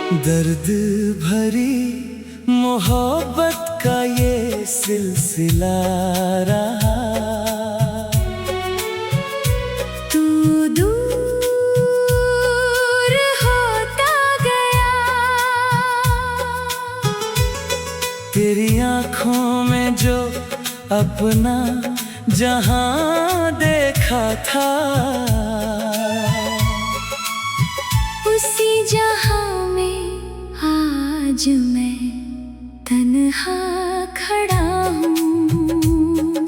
दर्द भरी मोहब्बत का ये सिलसिला रहा। तू दूर होता गया, तेरी आँखों में जो अपना जहां देखा था, उसी जहां में आज मैं तन्हा खड़ा हूँ।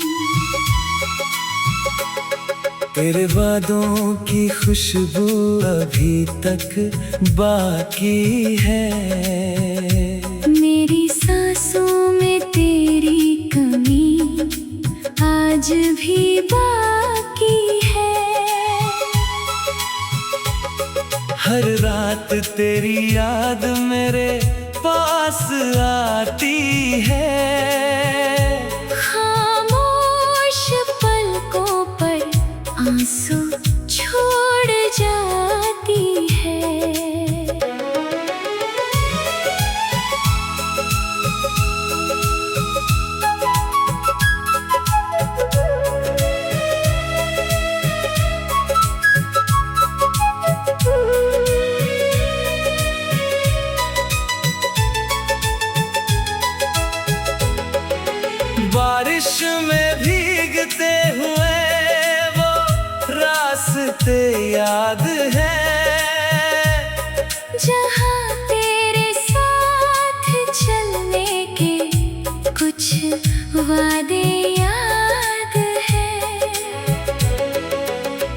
तेरे वादों की खुशबू अभी तक बाकी है। मेरी सांसों में तेरी कमी आज भी बाकी है। हर रात तेरी याद मेरे पास आती है। खामोश पलकों पर आंसू छोड़ जाती है। बारिश में भीगते हुए वो रास्ते याद हैं, जहाँ तेरे साथ चलने के कुछ वादे याद हैं।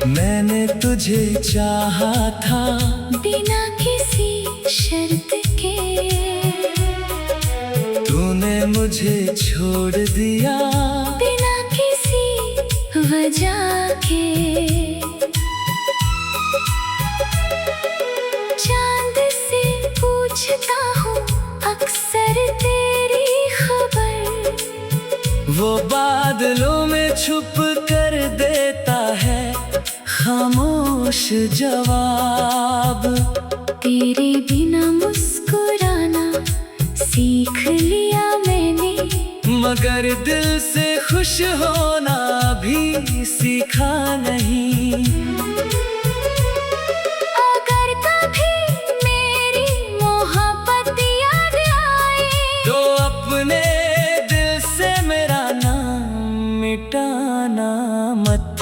मैंने तुझे चाहा था बिना किसी शर्त के, तूने मुझे छोड़ दिया बिना किसी वजह के। चांद से पूछता हूँ अक्सर तेरी खबर, वो बादलों में छुप कर देता है खामोश जवाब। तेरे बिना मुस्कुराना सीख लिया मैंने, मगर दिल से खुश होना भी सीखा नहीं। अगर कभी मेरी मोहब्बत याद आए, तो अपने दिल से मेरा नाम मिटाना मत।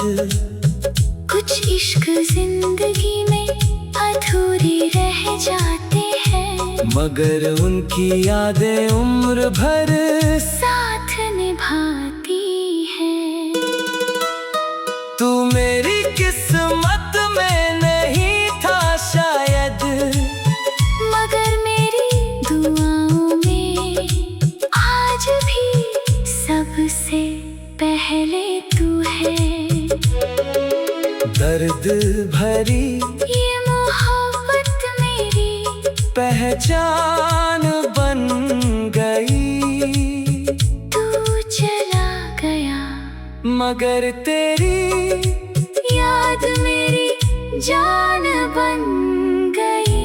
कुछ इश्क जिंदगी में अधूरे रह जाते हैं, मगर उनकी यादें उम्र भर साथ निभाती हैं। तू मेरी किस्मत में नहीं था शायद, मगर मेरी दुआओं में आज भी सबसे पहले तू है। दर्द भरी ये मोहब्बत मेरी पहचान बन गई। तू चला गया, मगर तेरी याद मेरी जान बन गई।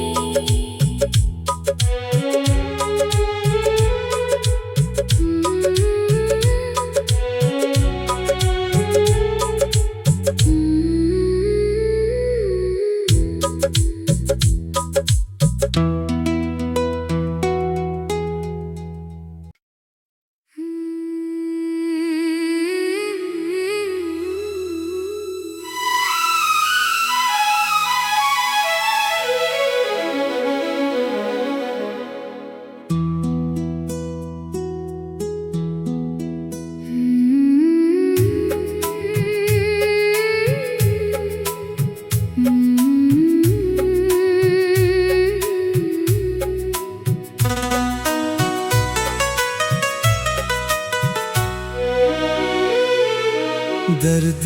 दर्द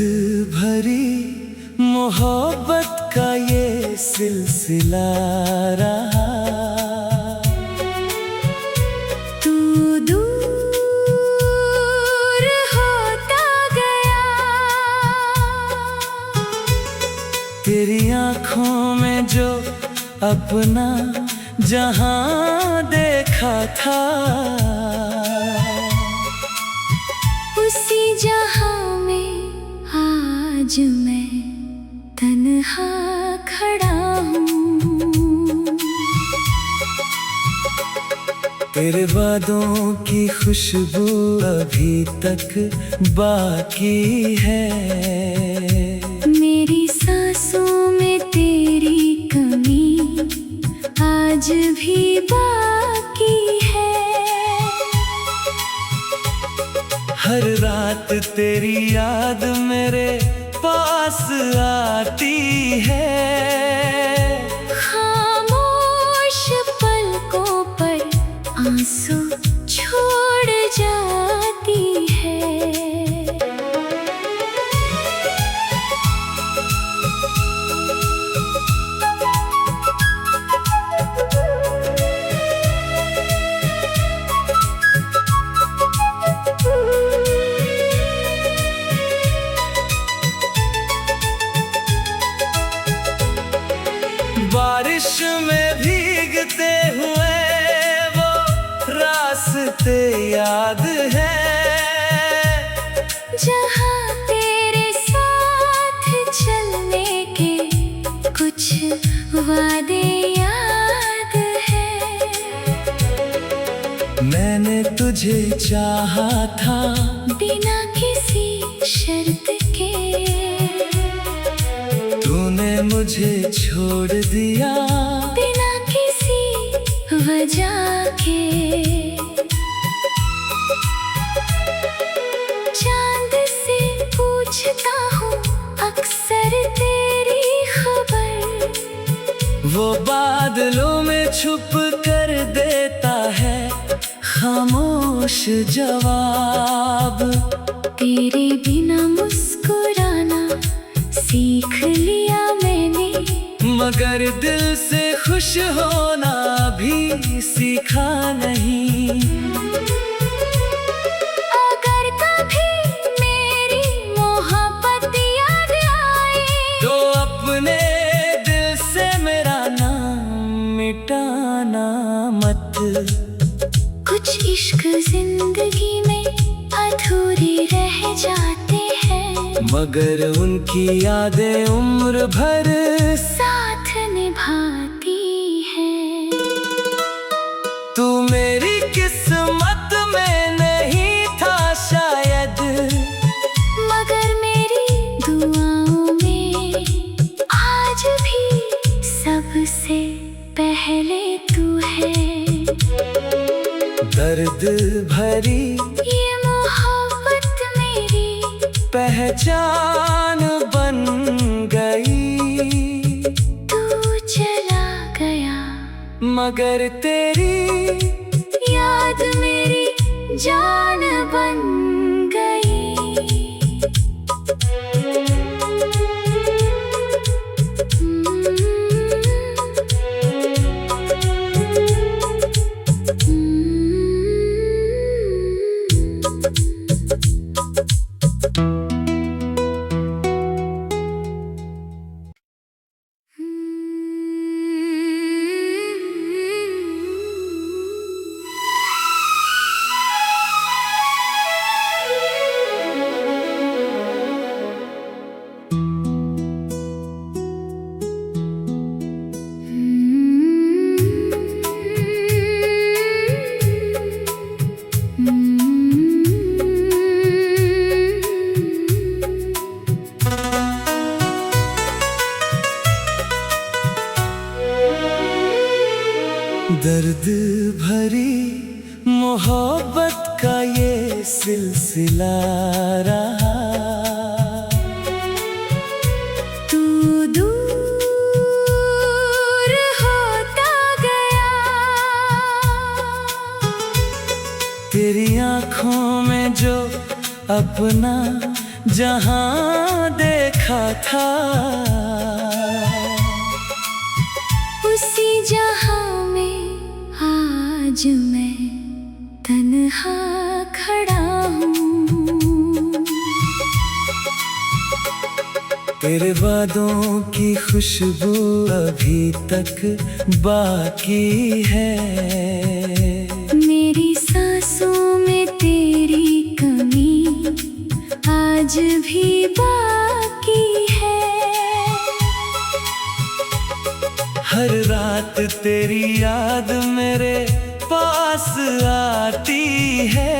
भरी मोहब्बत का ये सिलसिला रहा। तू दूर होता गया, तेरी आँखों में जो अपना जहां देखा था, उसी जहां में आज मैं तन्हा खड़ा हूँ। तेरे वादों की खुशबू अभी तक बाकी है, मेरी सांसों में तेरी कमी आज भी बाकी है। हर रात तेरी याद मेरे पास आती है, खामोश पलकों पर आंसू छोड़ जाती है। बारिश में भीगते हुए वो रास्ते याद है, जहाँ तेरे साथ चलने के कुछ वादे याद है। मैंने तुझे चाहा था बिना किसी शर्त के, तूने मुझे छोड़ दिया बिना किसी वजह के। चांद से पूछता हूँ अक्सर तेरी खबर, वो बादलों में छुप कर देता है खामोश जवाब। तेरे बिना मुस्कुराना सीख लिया मैंने, मगर दिल से खुश होना भी सीखा नहीं। अगर कभी मेरी मोहब्बत याद आए, तो अपने दिल से मेरा नाम मिटाना मत। कुछ इश्क जिंदगी में अधूरे रह जाते हैं, मगर उनकी यादें उम्र भर साथ निभाती है। तू मेरी किस्मत में नहीं था शायद, मगर मेरी दुआओं में आज भी सबसे पहले तू है। दर्द भरी ये मोहब्बत मेरी पहचान बन गई, तू चला गया मगर तेरी याद मेरी जान बन गई। दर्द भरी मोहब्बत का ये सिलसिला रहा, तू दूर होता गया, तेरी आँखों में जो अपना जहां देखा था, उसी जहां में आज मैं तन्हा खड़ा हूँ। तेरे वादों की खुशबू अभी तक बाकी है। मेरी सांसों में तेरी कमी आज भी बाकी है। हर रात तेरी याद मेरे पास आती है।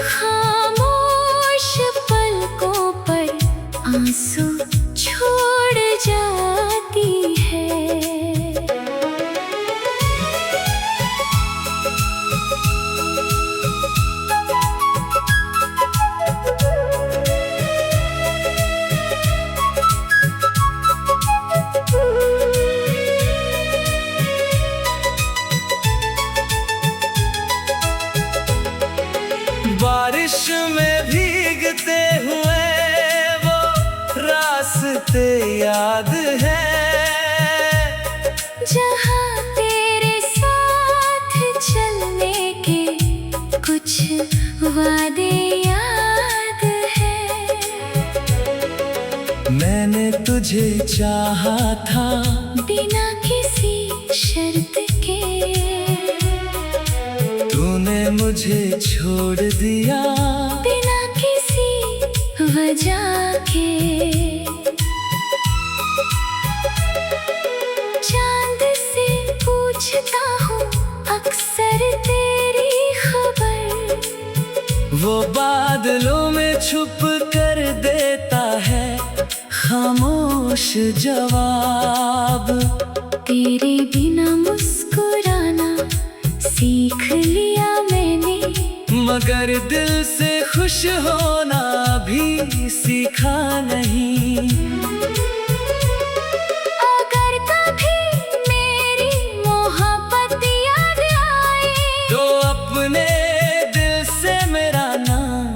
खामोश पलकों पर आंसू छोड़ जाती है। बारिश में भीगते हुए वो रास्ते याद है, जहाँ तेरे साथ चलने के कुछ वादे याद है। मैंने तुझे चाहा था बिना किसी शर्त के, तूने मुझे छोड़ दिया बिना किसी वजह के। चांद से पूछता हूँ अक्सर तेरी खबर, वो बादलों में छुप कर देता है खामोश जवाब। तेरे बिना मुस्कुराना सीख लिया मैंने, मगर दिल से खुश होना भी सीखा नहीं। अगर कभी मेरी मोहब्बत याद आए तो अपने दिल से मेरा नाम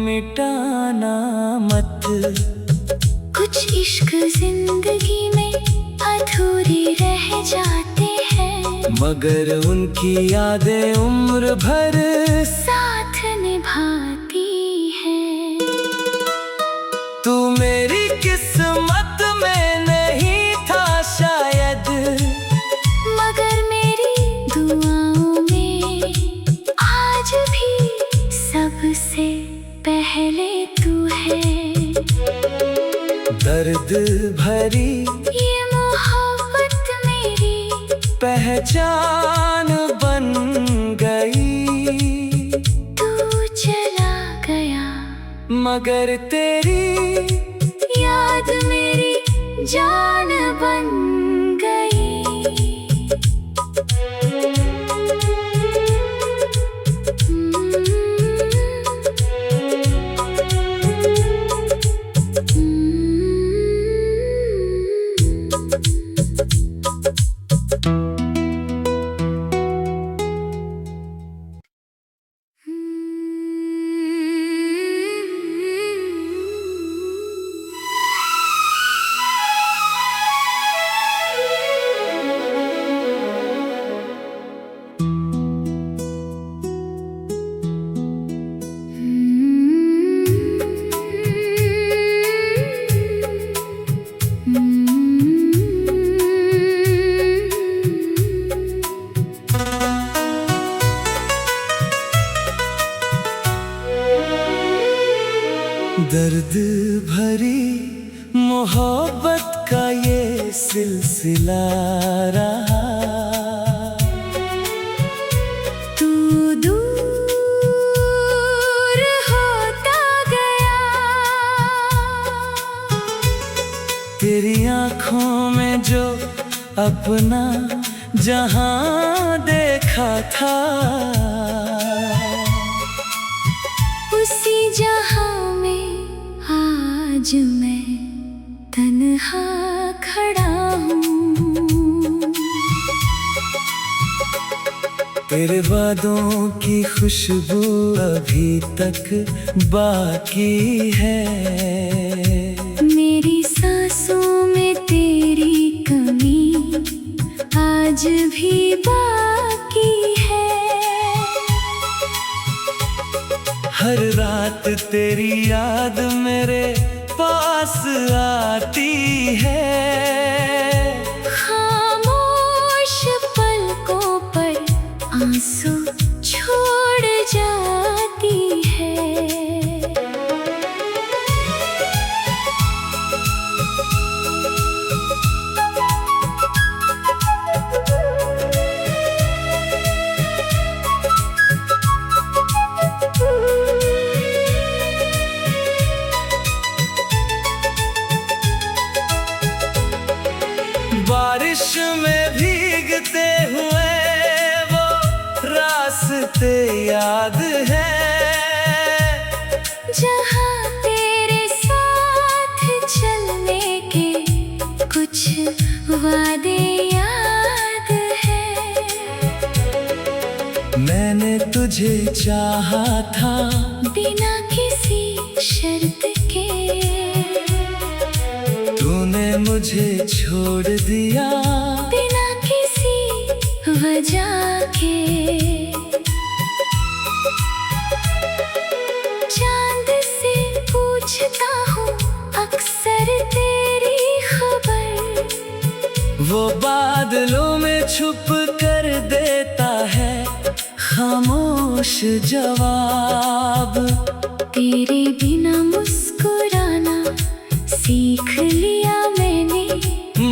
मिटाना मत। कुछ इश्क जिंदगी में अधूरे रह जाते हैं, मगर उनकी यादें उम्र भर साथ निभाती हैं। तू मेरी किस्मत में नहीं था शायद, मगर मेरी दुआओं में आज भी सबसे पहले तू है। दर्द भरी ये मोहब्बत मेरी पहचान बन गई। तू चला गया मगर तेरी याद मेरी जान बन गई। दर्द भरी मोहब्बत का ये सिलसिला रहा। तू दूर होता गया, तेरी आँखों में जो अपना जहां देखा था, उसी जहां में आज मैं तन्हा खड़ा हूँ। तेरे वादों की खुशबू अभी तक बाकी है। मेरी सांसों में तेरी कमी आज भी बाकी है। हर रात तेरी याद मेरे पास आती है। खामोश पलकों पर आंसू छोड़ जाती है। बारिश में भीगते हुए वो रास्ते याद हैं, जहाँ तेरे साथ चलने के कुछ वादे याद हैं। मैंने तुझे चाहा था बिना किसी शर्त के, तूने मुझे छोड़ दिया बिना किसी वजह के। चांद से पूछता हूँ अक्सर तेरी खबर, वो बादलों में छुप कर देता है खामोश जवाब। तेरे बिना मुस्कुराना सीख लिया मैंने,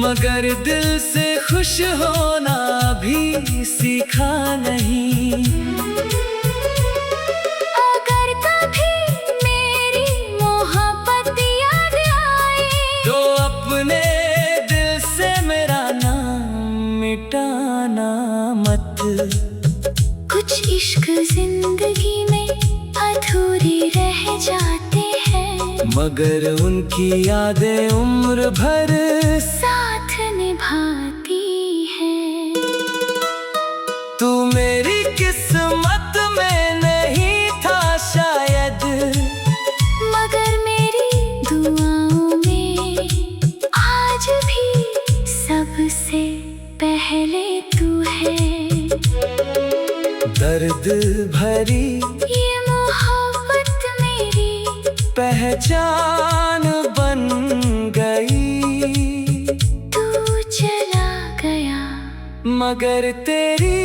मगर दिल से खुश होना भी सीखा नहीं। अगर कभी मेरी मोहब्बत याद आए तो अपने दिल से मेरा नाम मिटाना मत। कुछ इश्क जिंदगी में अधूरे रह जाते हैं, मगर उनकी यादें उम्र भर साथ निभाती हैं। तू मेरी किस्मत में नहीं था शायद, मगर मेरी दुआओं में आज भी सबसे पहले तू है। दर्द भरी ये मोहब्बत मेरी पहचान बन गई। तू चला गया मगर तेरी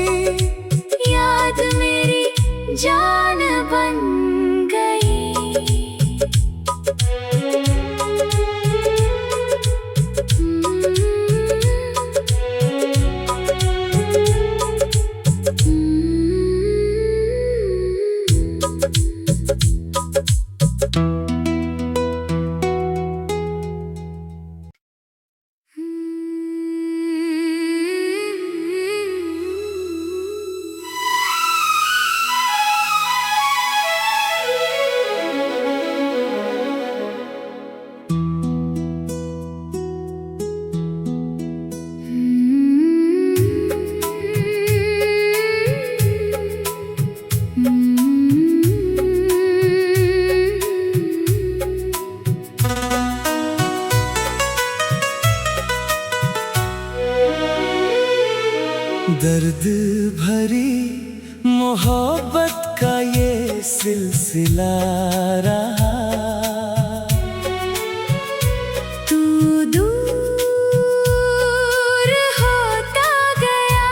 याद मेरी जान बन गई। दर्द भरी मोहब्बत का ये सिलसिला रहा। तू दूर होता गया,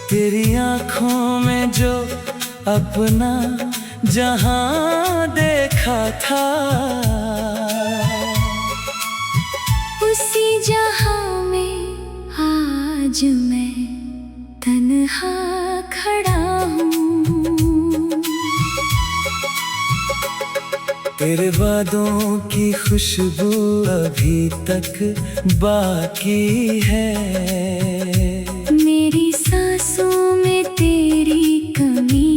तेरी आँखों में जो अपना जहां देखा था, उसी जहां में आज मैं तन्हा खड़ा हूँ। तेरे वादों की खुशबू अभी तक बाकी है। मेरी सांसों में तेरी कमी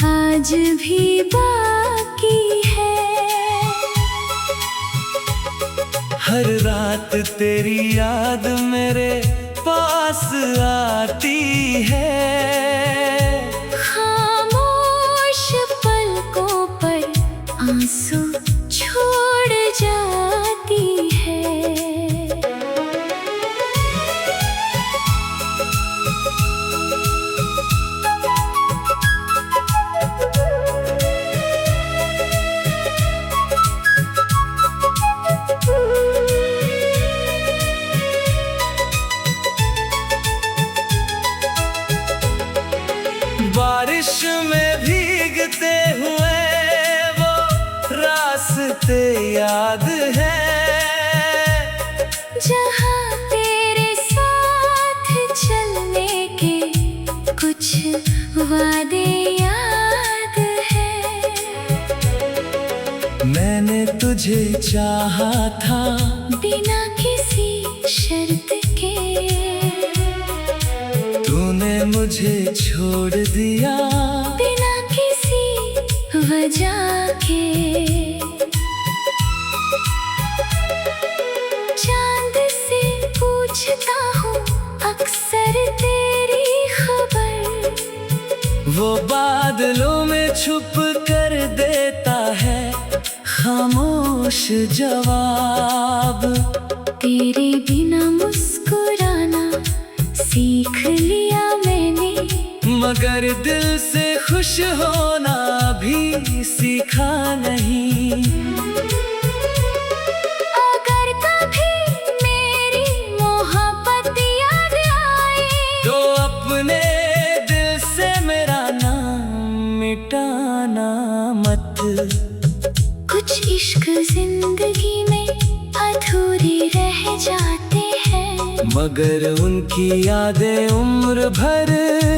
आज भी बाकी है। हर रात तेरी याद मेरे पास आती है। खामोश पलकों पर आंसू छोड़ जाती है। याद है, जहाँ तेरे साथ चलने के कुछ वादे याद है। मैंने तुझे चाहा था बिना किसी शर्त के, तूने मुझे छोड़ दिया बिना किसी वजह के। चांद से पूछता हूँ अक्सर तेरी खबर, वो बादलों में छुप कर देता है खामोश जवाब। तेरे बिना मुस्कुराना सीख लिया मैंने, मगर दिल से खुश होना भी सीखा नहीं। अगर कभी मेरी मोहब्बत याद आए, तो अपने दिल से मेरा नाम मिटाना मत। कुछ इश्क जिंदगी में अधूरे रह जाते हैं, मगर उनकी यादें उम्र भर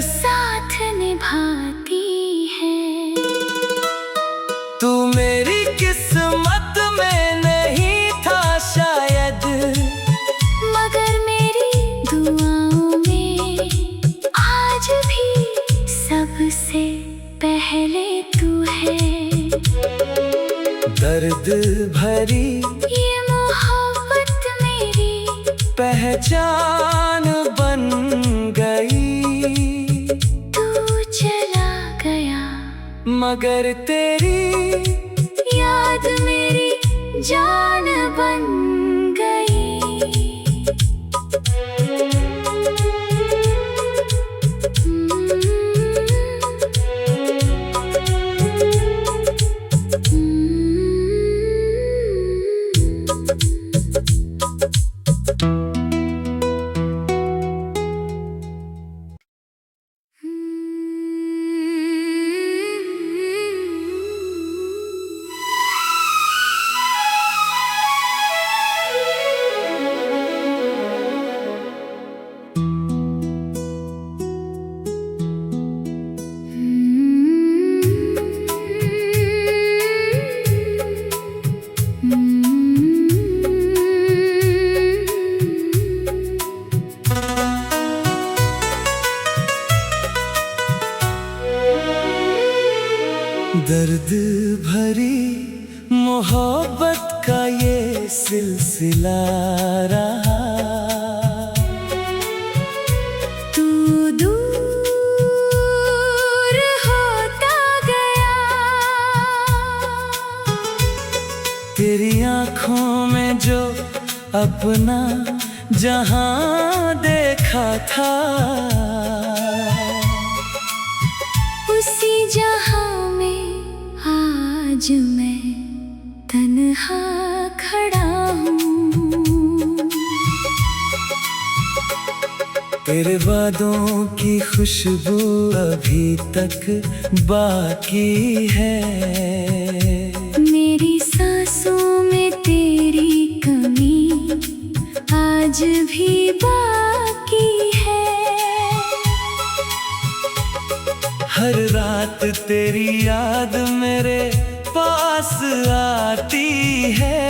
साथ निभाती हैं। तू मेरी किस्मत में नहीं था शायद, मगर मेरी दुआओं में आज भी सबसे पहले तू है। दर्द भरी ये मोहब्बत मेरी पहचान बन गई। तू चला गया, मगर तेरी याद मेरी जान बन गई। दर्द भरी मोहब्बत का ये सिलसिला रहा। तू दूर होता गया, तेरी आँखों में जो अपना जहां देखा था, उसी जहां में आज मैं तन्हा खड़ा हूँ। तेरे वादों की खुशबू अभी तक बाकी है। मेरी सांसों में तेरी कमी आज भी बाकी है। हर रात तेरी याद मेरे पास आती है।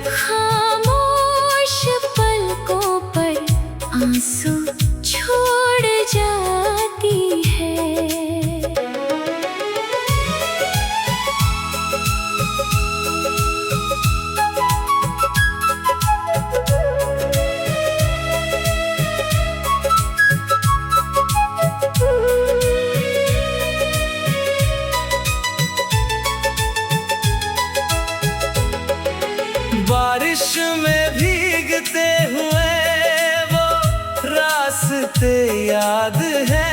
खामोश पलकों पर आंसू छोड़ जाती है। बारिश में भीगते हुए वो रास्ते याद है,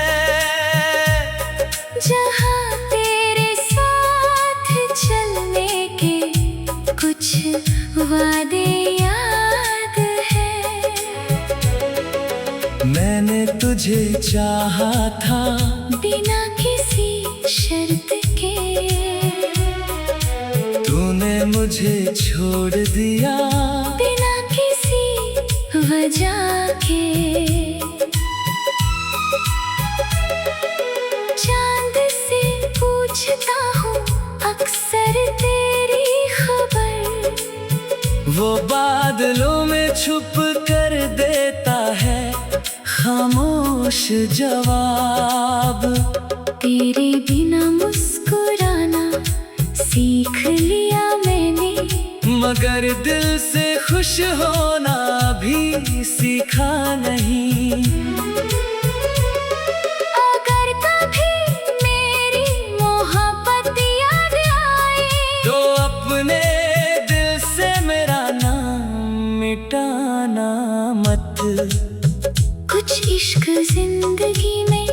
जहाँ तेरे साथ चलने के कुछ वादे याद है। मैंने तुझे चाहा था बिना किसी शर्त के, तूने मुझे मुझे छोड़ दिया बिना किसी वजह के। चांद से पूछता हूँ अक्सर तेरी खबर, वो बादलों में छुप कर देता है खामोश जवाब। तेरे बिना मुस्कुराना सीख लिया मैंने, मगर दिल से खुश होना भी सीखा नहीं। अगर कभी मेरी मोहब्बत याद आए तो अपने दिल से मेरा नाम मिटाना मत। कुछ इश्क जिंदगी में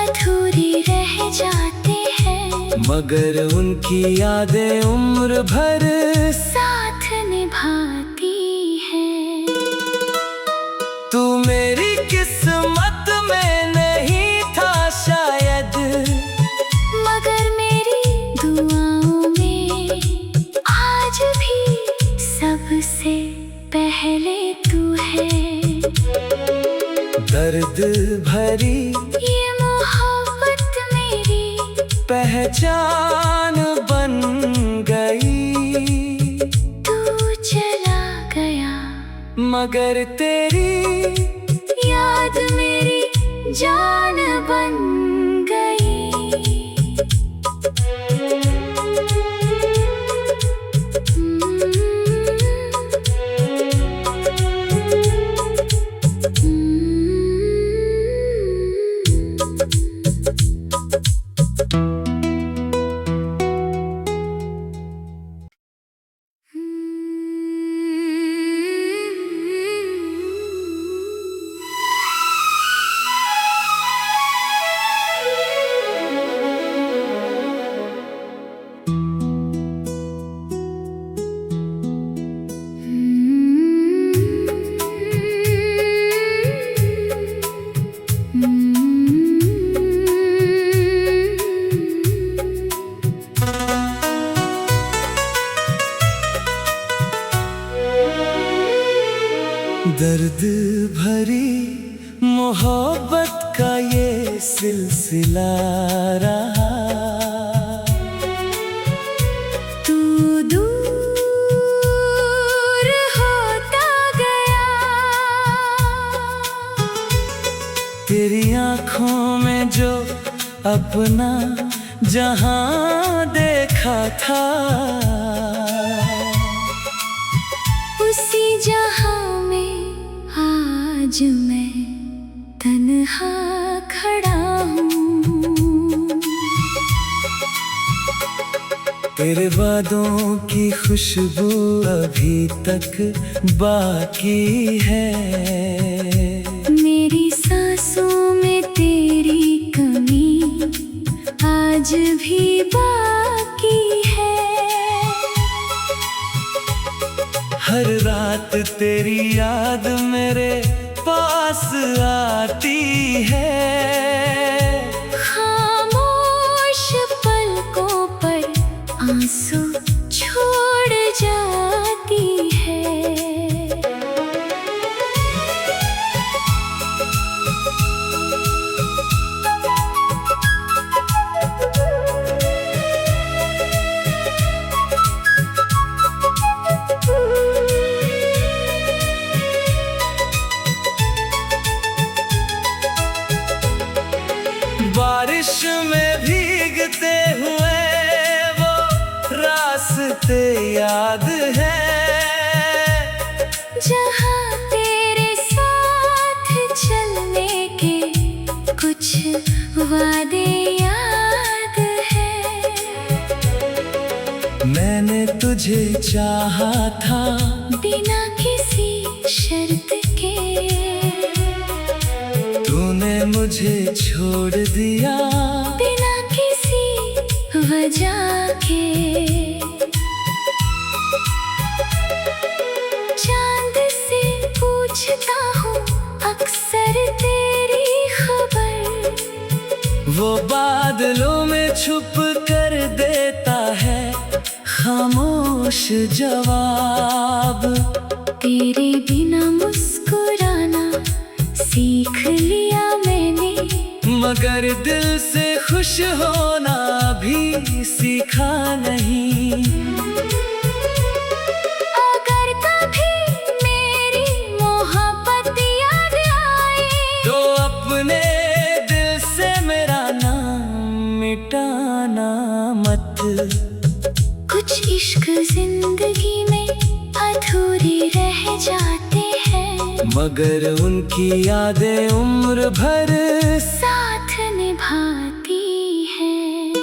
अधूरे रह जाते हैं, मगर उनकी यादें उम्र भर साथ निभाती है। तू मेरी किस्मत में नहीं था शायद, मगर मेरी दुआओं में आज भी सबसे पहले तू है। दर्द भरी ये मोहब्बत मेरी पहचान बन गई। तू चला गया मगर तेरी याद मेरी जान बन गई। दर्द भरी मोहब्बत का ये सिलसिला रहा। तू दूर होता गया, तेरी आँखों में जो अपना जहां देखा था, उसी जहां में आज मैं तन्हा खड़ा हूँ। तेरे वादों की खुशबू अभी तक बाकी है। मेरी सांसों में तेरी कमी आज भी बाकी है। हर रात तेरी याद मेरे पास आती है। खामोश पलकों पर आंसू छोड़ जाती है। बारिश में भीगते हुए वो रास्ते याद हैं, जहाँ तेरे साथ चलने के कुछ वादे याद हैं। मैंने तुझे चाहा था बिना किसी शर्त के, तूने मुझे छोड़ दिया बिना किसी वजह के। चांद से पूछता हूँ अक्सर तेरी खबर, वो बादलों में छुप कर देता है खामोश खामोश जवाब। तेरे बिना मुस्कुराना सीख लिया मैंने, मगर दिल से खुश होना भी सीखा नहीं। अगर कभी मेरी मोहब्बत याद आए, तो अपने दिल से मेरा नाम मिटाना मत। कुछ इश्क जिंदगी में अधूरे रह जाते हैं, मगर उनकी यादें उम्र भर साथ निभाती हैं।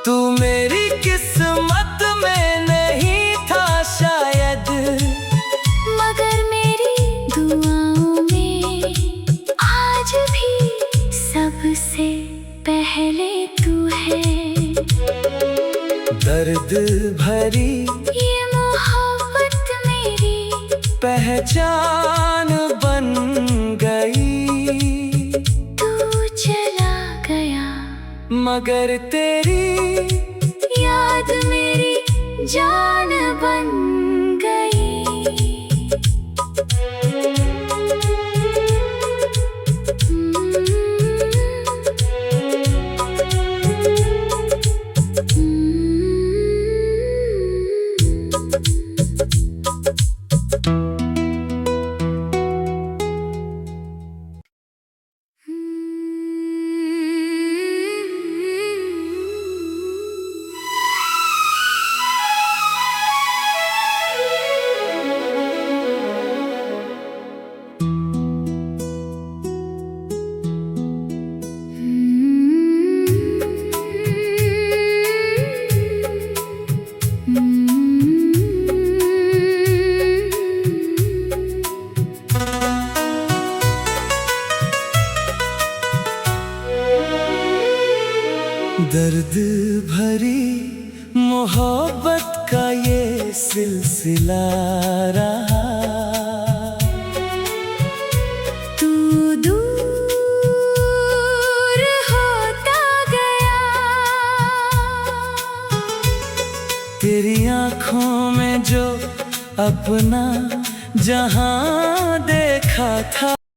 तू मेरी किस्मत में नहीं था शायद, मगर मेरी दुआओं में आज भी सबसे पहले तू है। दर्द भरी ये मोहब्बत मेरी पहचान बन गई। तू चला गया, मगर तेरी याद मेरी जान बन गई। दर्द भरी मोहब्बत का ये सिलसिला रहा। तू दूर होता गया, तेरी आँखों में जो अपना जहां देखा था,